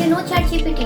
know ChatGPT?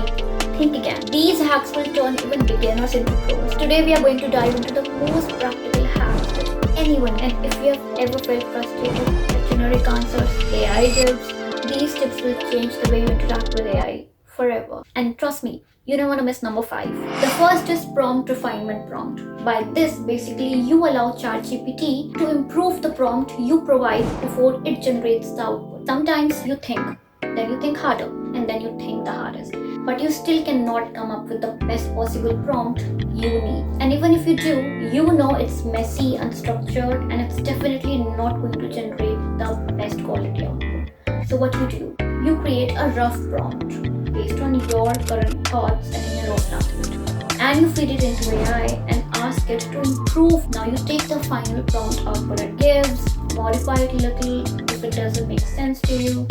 Think again. These hacks will turn even beginners into pros. Today we are going to dive into the most practical hacks that anyone, and if you have ever felt frustrated at generic answers, AI tips, these tips will change the way you interact with AI forever. And trust me, you don't want to miss number 5. The first is prompt refinement prompt. By this, basically you allow ChatGPT to improve the prompt you provide before it generates the output. Sometimes you think, then you think harder, and then you think the hardest. But you still cannot come up with the best possible prompt you need. And even if you do, you know it's messy, unstructured, and it's definitely not going to generate the best quality output. So what you do? You create a rough prompt based on your current thoughts and in your own language. And you feed it into AI and ask it to improve. Now you take the final prompt output it gives, modify it a little if it doesn't make sense to you,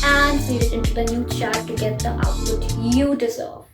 and feed it into the new chat to get the output you deserve.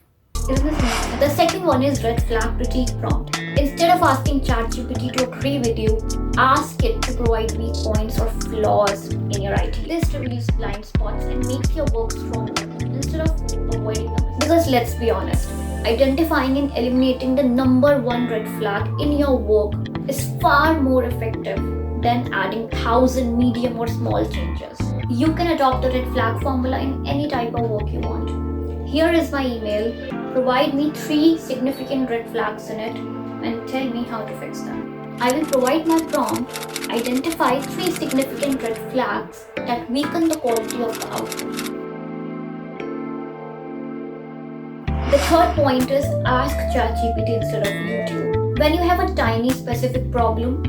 Isn't this amazing? The second one is red flag critique prompt. Instead of asking ChatGPT to agree with you, ask it to provide weak points or flaws in your writing. This reveals blind spots and makes your work stronger instead of avoiding them. Because let's be honest, identifying and eliminating the number one red flag in your work is far more effective than adding 1,000 medium or small changes. You can adopt the red flag formula in any type of work you want. Here is my email. Provide me 3 significant red flags in it and tell me how to fix them. I will provide my prompt, identify 3 significant red flags that weaken the quality of the output. The third point is ask ChatGPT instead of YouTube. When you have a tiny specific problem,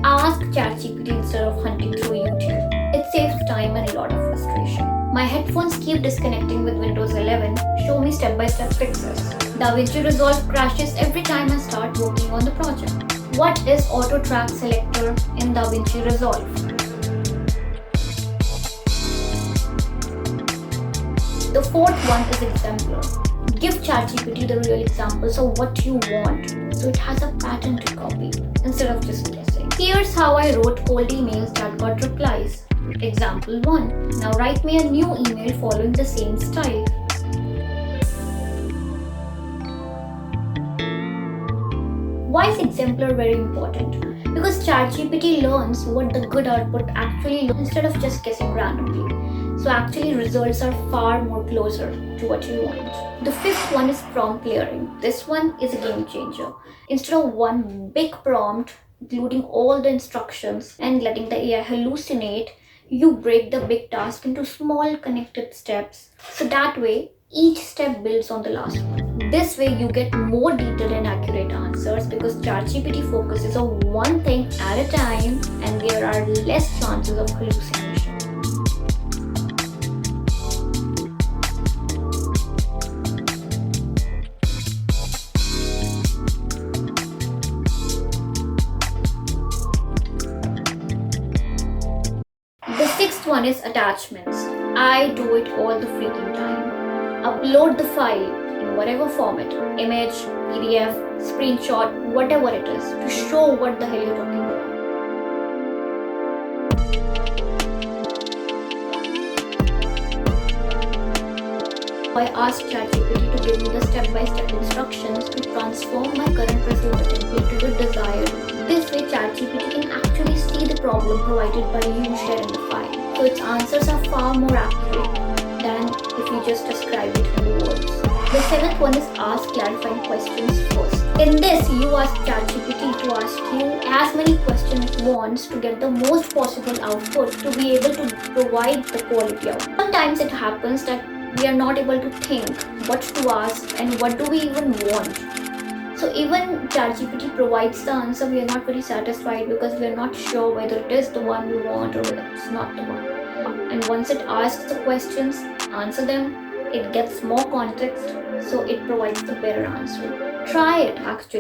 ask ChatGPT instead of hunting through YouTube. It saves time and a lot of frustration. My headphones keep disconnecting with Windows 11. Show me step-by-step fixes. DaVinci Resolve crashes every time I start working on the project. What is Auto Track Selector in DaVinci Resolve? The fourth one is exemplar. Give ChatGPT the real examples of what you want, so it has a pattern to copy instead of just guessing. Here's how I wrote cold emails that got replies. Example 1. Now write me a new email following the same style. Why is exemplar very important? Because ChatGPT learns what the good output actually looks instead of just guessing randomly. So actually results are far more closer to what you want. The fifth one is prompt layering. This one is a game changer. Instead of one big prompt, including all the instructions and letting the AI hallucinate, you break the big task into small connected steps. So that way, each step builds on the last one. This way you get more detailed and accurate answers because ChatGPT focuses on one thing at a time and there are less chances of hallucination. The sixth one is attachments. I do it all the freaking time. Upload the file in whatever format, image, PDF, screenshot, whatever it is, to show what the hell you're talking about. I asked ChatGPT to give me the step-by-step instructions to transform my current resume template to the desired one. This way ChatGPT can actually see the problem provided by you sharing the file. So its answers are far more accurate than if you just describe it in the words. The seventh one is ask clarifying questions first. In this, you ask ChatGPT to ask you as many questions it wants to get the most possible output to be able to provide the quality output. Sometimes it happens that we are not able to think what to ask and what do we even want. So even ChatGPT provides the answer, we are not very satisfied because we are not sure whether it is the one we want or whether it's not the one. And once it asks the questions, answer them, it gets more context, so it provides the better answer. Try it actually.